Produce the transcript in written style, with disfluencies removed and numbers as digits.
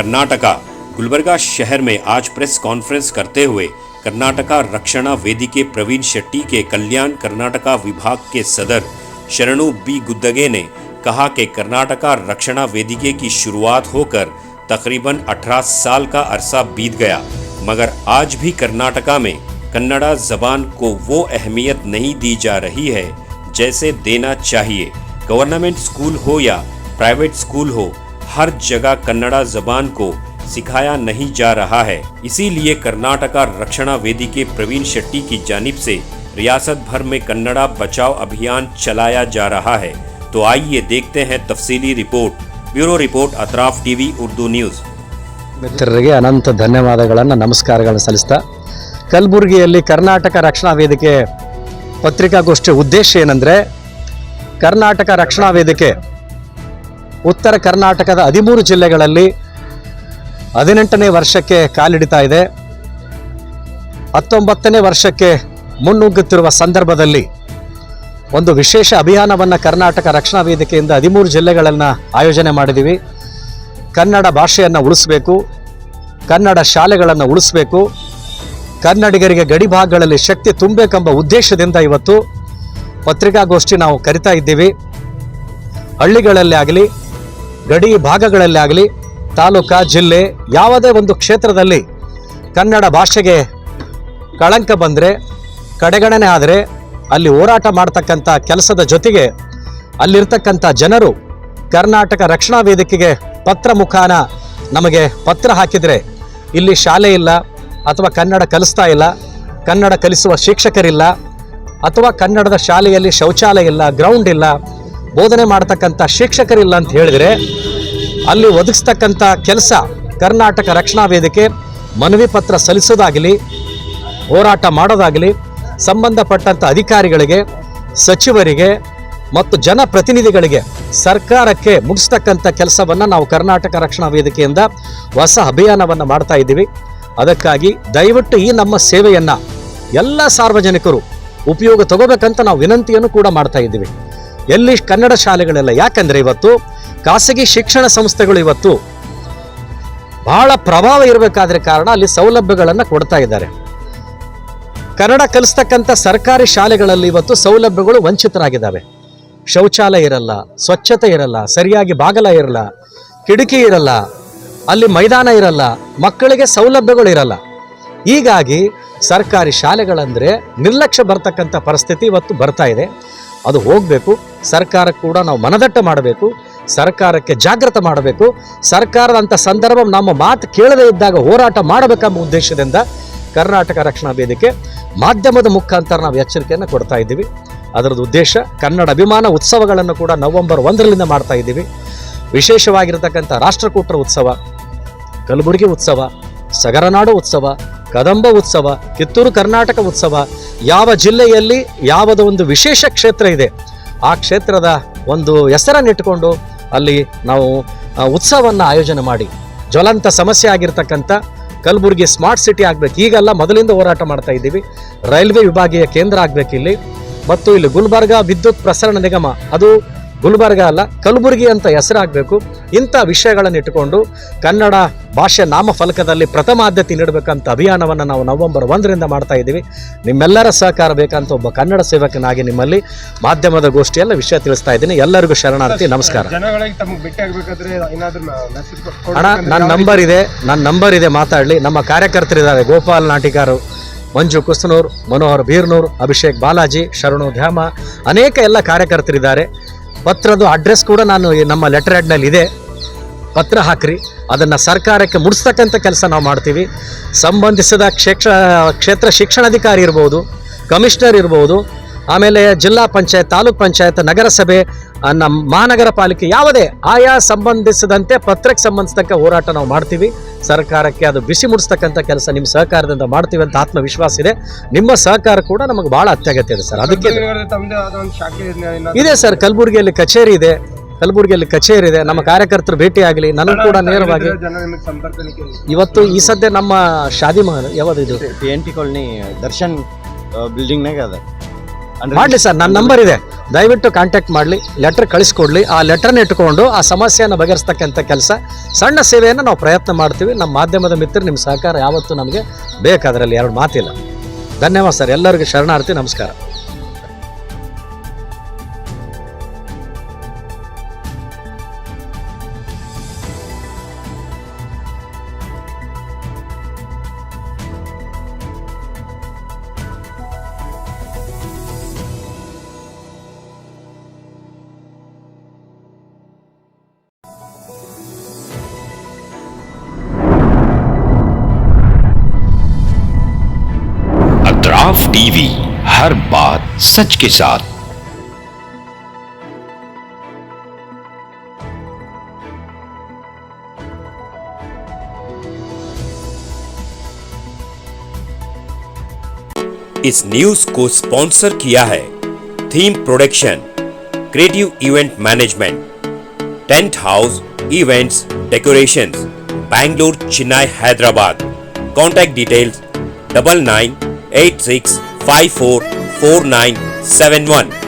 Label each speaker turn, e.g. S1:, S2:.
S1: कर्नाटका गुलबर्गा शहर में आज प्रेस कॉन्फ्रेंस करते हुए कर्नाटका रक्षणा वेदिके प्रवीण शेट्टी के कल्याण कर्नाटका विभाग के सदर शरणु बी गुद्दगे ने कहा कि कर्नाटका रक्षणा वेदिके की शुरुआत होकर तकरीबन 18 साल का अरसा बीत गया, मगर आज भी कर्नाटका में कन्नड़ा जबान को वो अहमियत नहीं दी जा रही है जैसे देना चाहिए। गवर्नमेंट स्कूल हो या प्राइवेट स्कूल हो, हर जगह कन्नड़ा जबान को सिखाया नहीं जा रहा है। इसीलिए कर्नाटका रक्षणा वेदिके प्रवीण शेट्टी की जानिब से रियासत भर में कन्नड़ा बचाओ अभियान चलाया जा रहा है। तो आइए देखते हैं तफसीली रिपोर्ट। Bureau report Atraf TV Urdu news.
S2: ಮಿತ್ರರಿಗೆ ಅನಂತ ಧನ್ಯವಾದಗಳನ್ನು ನಮಸ್ಕಾರಗಳನ್ನು ಸಲ್ಲಿಸ್ತಾ ಕಲಬುರಗಿಯಲ್ಲಿ ಕರ್ನಾಟಕ ರಕ್ಷಣಾ ವೇದಿಕೆ ಪತ್ರಿಕಾಗೋಷ್ಠಿ ಉದ್ದೇಶ ಏನಂದರೆ, ಕರ್ನಾಟಕ ರಕ್ಷಣಾ ವೇದಿಕೆ ಉತ್ತರ ಕರ್ನಾಟಕದ 13 ಜಿಲ್ಲೆಗಳಲ್ಲಿ 18ನೇ ವರ್ಷಕ್ಕೆ ಕಾಲಿಡ್ತಾ ಇದೆ. 19ನೇ ವರ್ಷಕ್ಕೆ ಮುನ್ನುಗ್ಗುತ್ತಿರುವ ಸಂದರ್ಭದಲ್ಲಿ ಒಂದು ವಿಶೇಷ ಅಭಿಯಾನವನ್ನು ಕರ್ನಾಟಕ ರಕ್ಷಣಾ ವೇದಿಕೆಯಿಂದ 13 ಜಿಲ್ಲೆಗಳನ್ನು ಆಯೋಜನೆ ಮಾಡಿದ್ದೀವಿ. ಕನ್ನಡ ಭಾಷೆಯನ್ನು ಉಳಿಸಬೇಕು, ಕನ್ನಡ ಶಾಲೆಗಳನ್ನು ಉಳಿಸಬೇಕು, ಕನ್ನಡಿಗರಿಗೆ ಗಡಿ ಭಾಗಗಳಲ್ಲಿ ಶಕ್ತಿ ತುಂಬಬೇಕೆಂಬ ಉದ್ದೇಶದಿಂದ ಇವತ್ತು ಪತ್ರಿಕಾಗೋಷ್ಠಿ ನಾವು ಕರಿತಾ ಇದ್ದೀವಿ. ಹಳ್ಳಿಗಳಲ್ಲಿ ಆಗಲಿ, ಗಡಿ ಭಾಗಗಳಲ್ಲಿ ಆಗಲಿ, ತಾಲೂಕಾ ಜಿಲ್ಲೆ ಯಾವುದೇ ಒಂದು ಕ್ಷೇತ್ರದಲ್ಲಿ ಕನ್ನಡ ಭಾಷೆಗೆ ಕಳಂಕ ಬಂದರೆ, ಕಡೆಗಣನೆ ಆದರೆ ಅಲ್ಲಿ ಹೋರಾಟ ಮಾಡ್ತಕ್ಕಂಥ ಕೆಲಸದ ಜೊತೆಗೆ ಅಲ್ಲಿರ್ತಕ್ಕಂಥ ಜನರು ಕರ್ನಾಟಕ ರಕ್ಷಣಾ ವೇದಿಕೆಗೆ ಪತ್ರ ಮುಖಾನ ನಮಗೆ ಪತ್ರ ಹಾಕಿದರೆ ಇಲ್ಲಿ ಶಾಲೆ ಇಲ್ಲ, ಅಥವಾ ಕನ್ನಡ ಕಲಿಸ್ತಾ ಇಲ್ಲ, ಕನ್ನಡ ಕಲಿಸುವ ಶಿಕ್ಷಕರಿಲ್ಲ, ಅಥವಾ ಕನ್ನಡದ ಶಾಲೆಯಲ್ಲಿ ಶೌಚಾಲಯ ಇಲ್ಲ, ಗ್ರೌಂಡ್ ಇಲ್ಲ, ಬೋಧನೆ ಮಾಡ್ತಕ್ಕಂಥ ಶಿಕ್ಷಕರಿಲ್ಲ ಅಂತ ಹೇಳಿದರೆ ಅಲ್ಲಿ ಒದಗಿಸ್ತಕ್ಕಂಥ ಕೆಲಸ ಕರ್ನಾಟಕ ರಕ್ಷಣಾ ವೇದಿಕೆ ಮನವಿ ಪತ್ರ ಸಲ್ಲಿಸೋದಾಗಲಿ, ಹೋರಾಟ ಮಾಡೋದಾಗಲಿ ಸಂಬಂಧಪಟ್ಟಂಥ ಅಧಿಕಾರಿಗಳಿಗೆ, ಸಚಿವರಿಗೆ ಮತ್ತು ಜನಪ್ರತಿನಿಧಿಗಳಿಗೆ, ಸರ್ಕಾರಕ್ಕೆ ಮುಗಿಸ್ತಕ್ಕಂಥ ಕೆಲಸವನ್ನು ನಾವು ಕರ್ನಾಟಕ ರಕ್ಷಣಾ ವೇದಿಕೆಯಿಂದ ಹೊಸ ಅಭಿಯಾನವನ್ನು ಮಾಡ್ತಾ ಇದ್ದೀವಿ. ಅದಕ್ಕಾಗಿ ದಯವಿಟ್ಟು ಈ ನಮ್ಮ ಸೇವೆಯನ್ನು ಎಲ್ಲ ಸಾರ್ವಜನಿಕರು ಉಪಯೋಗ ತಗೋಬೇಕಂತ ನಾವು ವಿನಂತಿಯನ್ನು ಕೂಡ ಮಾಡ್ತಾ ಇದ್ದೀವಿ. ಎಲ್ಲಿ ಕನ್ನಡ ಶಾಲೆಗಳೆಲ್ಲ, ಯಾಕಂದರೆ ಇವತ್ತು ಖಾಸಗಿ ಶಿಕ್ಷಣ ಸಂಸ್ಥೆಗಳು ಇವತ್ತು ಬಹಳ ಪ್ರಭಾವ ಇರಬೇಕಾದ್ರೆ ಕಾರಣ ಅಲ್ಲಿ ಸೌಲಭ್ಯಗಳನ್ನು ಕೊಡ್ತಾ ಇದ್ದಾರೆ. ಕನ್ನಡ ಕಲಿಸ್ತಕ್ಕಂಥ ಸರ್ಕಾರಿ ಶಾಲೆಗಳಲ್ಲಿ ಇವತ್ತು ಸೌಲಭ್ಯಗಳು ವಂಚಿತರಾಗಿದ್ದಾವೆ. ಶೌಚಾಲಯ ಇರಲ್ಲ, ಸ್ವಚ್ಛತೆ ಇರಲ್ಲ, ಸರಿಯಾಗಿ ಬಾಗಲ ಇರಲ್ಲ, ಕಿಟಕಿ ಇರಲ್ಲ, ಅಲ್ಲಿ ಮೈದಾನ ಇರಲ್ಲ, ಮಕ್ಕಳಿಗೆ ಸೌಲಭ್ಯಗಳು ಇರಲ್ಲ. ಹೀಗಾಗಿ ಸರ್ಕಾರಿ ಶಾಲೆಗಳಂದರೆ ನಿರ್ಲಕ್ಷ್ಯ ಬರ್ತಕ್ಕಂಥ ಪರಿಸ್ಥಿತಿ ಇವತ್ತು ಬರ್ತಾ ಇದೆ. ಅದು ಹೋಗಬೇಕು. ಸರ್ಕಾರ ಕೂಡ ನಾವು ಮನದಟ್ಟ ಮಾಡಬೇಕು, ಸರ್ಕಾರಕ್ಕೆ ಜಾಗೃತ ಮಾಡಬೇಕು. ಸರ್ಕಾರದಂಥ ಸಂದರ್ಭ ನಮ್ಮ ಮಾತು ಕೇಳದೇ ಇದ್ದಾಗ ಹೋರಾಟ ಮಾಡಬೇಕೆಂಬ ಉದ್ದೇಶದಿಂದ ಕರ್ನಾಟಕ ರಕ್ಷಣಾ ವೇದಿಕೆ ಮಾಧ್ಯಮದ ಮುಖಾಂತರ ನಾವು ಎಚ್ಚರಿಕೆಯನ್ನು ಕೊಡ್ತಾ ಇದ್ದೀವಿ. ಅದರದ್ದು ಉದ್ದೇಶ ಕನ್ನಡ ಅಭಿಮಾನ ಉತ್ಸವಗಳನ್ನು ಕೂಡ ನವೆಂಬರ್ 1ರಿಂದ ಮಾಡ್ತಾ ಇದ್ದೀವಿ. ವಿಶೇಷವಾಗಿರತಕ್ಕಂಥ ರಾಷ್ಟ್ರಕೂಟರ ಉತ್ಸವ, ಕಲಬುರಗಿ ಉತ್ಸವ, ಸಗರನಾಡು ಉತ್ಸವ, ಕದಂಬ ಉತ್ಸವ, ಕಿತ್ತೂರು ಕರ್ನಾಟಕ ಉತ್ಸವ, ಯಾವ ಜಿಲ್ಲೆಯಲ್ಲಿ ಯಾವುದೋ ಒಂದು ವಿಶೇಷ ಕ್ಷೇತ್ರ ಇದೆ ಆ ಕ್ಷೇತ್ರದ ಒಂದು ಹೆಸರನ್ನಿಟ್ಟುಕೊಂಡು ಅಲ್ಲಿ ನಾವು ಉತ್ಸವವನ್ನು ಆಯೋಜನೆ ಮಾಡಿ ಜ್ವಲಂತ ಸಮಸ್ಯೆ ಆಗಿರ್ತಕ್ಕಂಥ ಕಲಬುರಗಿ ಸ್ಮಾರ್ಟ್ ಸಿಟಿ ಆಗಬೇಕು. ಈಗೆಲ್ಲ ಮೊದಲಿಂದ ಹೋರಾಟ ಮಾಡ್ತಾ ಇದ್ದೀವಿ. ರೈಲ್ವೆ ವಿಭಾಗೀಯ ಕೇಂದ್ರ ಆಗಬೇಕು ಇಲ್ಲಿ, ಮತ್ತು ಇಲ್ಲಿ ಗುಲ್ಬರ್ಗಾ ವಿದ್ಯುತ್ ಪ್ರಸರಣ ನಿಗಮ, ಅದು ಗುಲ್ಬರ್ಗ ಅಲ್ಲ ಕಲಬುರಗಿ ಅಂತ ಹೆಸರಾಗಬೇಕು. ಇಂಥ ವಿಷಯಗಳನ್ನು ಇಟ್ಟುಕೊಂಡು ಕನ್ನಡ ಭಾಷೆ ನಾಮಫಲಕದಲ್ಲಿ ಪ್ರಥಮ ಆದ್ಯತೆ ನೀಡಬೇಕಂತ ಅಭಿಯಾನವನ್ನು ನಾವು ನವೆಂಬರ್ 1ರಿಂದ ಮಾಡ್ತಾ ಇದ್ದೀವಿ. ನಿಮ್ಮೆಲ್ಲರ ಸಹಕಾರ ಬೇಕಂತ ಒಬ್ಬ ಕನ್ನಡ ಸೇವಕನಾಗಿ ನಿಮ್ಮಲ್ಲಿ ಮಾಧ್ಯಮದ ಗೋಷ್ಠಿಯಲ್ಲ ವಿಷಯ ತಿಳಿಸ್ತಾ ಇದ್ದೀನಿ. ಎಲ್ಲರಿಗೂ ಶರಣಾರ್ಥಿ, ನಮಸ್ಕಾರ. ಅಣ್ಣ, ನನ್ನ ನಂಬರ್ ಇದೆ ಮಾತಾಡಲಿ. ನಮ್ಮ ಕಾರ್ಯಕರ್ತರಿದ್ದಾರೆ, ಗೋಪಾಲ್ ನಾಟಿಕಾರು, ಮಂಜು ಕುಸ್ತನೂರ್, ಮನೋಹರ್ ಬೀರ್ನೂರ್, ಅಭಿಷೇಕ್ ಬಾಲಾಜಿ, ಶರಣು ಧ್ಯಾಮ, ಅನೇಕ ಎಲ್ಲ ಕಾರ್ಯಕರ್ತರಿದ್ದಾರೆ. ಪತ್ರದ ಅಡ್ರೆಸ್ ಕೂಡ ನಾನು ನಮ್ಮ ಲೆಟರ್ ಹೆಡ್ನಲ್ಲಿ ಇದೆ, ಪತ್ರ ಹಾಕ್ರಿ. ಅದನ್ನು ಸರ್ಕಾರಕ್ಕೆ ಮುಡಿಸ್ತಕ್ಕಂಥ ಕೆಲಸ ನಾವು ಮಾಡ್ತೀವಿ. ಸಂಬಂಧಿಸಿದ ಕ್ಷೇತ್ರ ಶಿಕ್ಷಣಾಧಿಕಾರಿ ಇರ್ಬೋದು, ಕಮಿಷನರ್ ಇರ್ಬೋದು, ಆಮೇಲೆ ಜಿಲ್ಲಾ ಪಂಚಾಯತ್, ತಾಲೂಕ್ ಪಂಚಾಯತ್, ನಗರಸಭೆ, ನಮ್ಮ ಮಹಾನಗರ ಪಾಲಿಕೆ, ಯಾವುದೇ ಆಯಾ ಸಂಬಂಧಿಸಿದಂತೆ ಪತ್ರಕ್ಕೆ ಸಂಬಂಧಿಸಿದಂಥ ಹೋರಾಟ ನಾವು ಮಾಡ್ತೀವಿ. ಸರ್ಕಾರಕ್ಕೆ ಅದು ಬಿಸಿ ಮುಡಿಸ್ತಕ್ಕಂಥ ಕೆಲಸ ನಿಮ್ಮ ಸಹಕಾರದಿಂದ ಮಾಡ್ತೀವಿ ಅಂತ ಆತ್ಮವಿಶ್ವಾಸ ಇದೆ. ನಿಮ್ಮ ಸಹಕಾರ ಕೂಡ ನಮಗೆ ಬಹಳ ಅತ್ಯಗತ್ಯ ಇದೆ ಸರ್. ಅದಕ್ಕೆ ಇದೆ ಸರ್, ಕಲಬುರಗಿಯಲ್ಲಿ ಕಚೇರಿ ಇದೆ, ನಮ್ಮ ಕಾರ್ಯಕರ್ತರು ಭೇಟಿ ಆಗಲಿ, ನನಗೂ ಕೂಡ ನೇರವಾಗಿ ಇವತ್ತು ಈ ಸದ್ಯ ನಮ್ಮ ಶಾದಿ ಮಹಲ್ ಯಾವುದು ಇದು
S3: PNT ಕಾಲೋನಿ ದರ್ಶನ್ ಬಿಲ್ಡಿಂಗ್ನಾಗ ಅದ
S2: ಮಾಡಲಿ ಸರ್. ನನ್ನ ನಂಬರ್ ಇದೆ, ದಯವಿಟ್ಟು ಕಾಂಟ್ಯಾಕ್ಟ್ ಮಾಡಲಿ, ಲೆಟರ್ ಕಳಿಸ್ಕೊಡ್ಲಿ. ಆ ಲೆಟರ್ನ ಇಟ್ಕೊಂಡು ಆ ಸಮಸ್ಯೆಯನ್ನು ಬಗೆಹರಿಸ್ತಕ್ಕಂಥ ಕೆಲಸ, ಸಣ್ಣ ಸೇವೆಯನ್ನು ನಾವು ಪ್ರಯತ್ನ ಮಾಡ್ತೀವಿ. ನಮ್ಮ ಮಾಧ್ಯಮದ ಮಿತ್ರರು ನಿಮ್ಮ ಸಹಕಾರ ಯಾವತ್ತೂ ನಮಗೆ ಬೇಕು, ಅದರಲ್ಲಿ ಎರಡು ಮಾತಿಲ್ಲ. ಧನ್ಯವಾದ ಸರ್, ಎಲ್ಲರಿಗೂ ಶರಣಾರ್ಥಿ, ನಮಸ್ಕಾರ.
S3: अतराफ टीवी, हर बात सच के साथ।
S1: इस न्यूज को स्पॉन्सर किया है theme production, creative event management, tent house events decorations, Bangalore, Chennai, Hyderabad. Contact details 9986544971।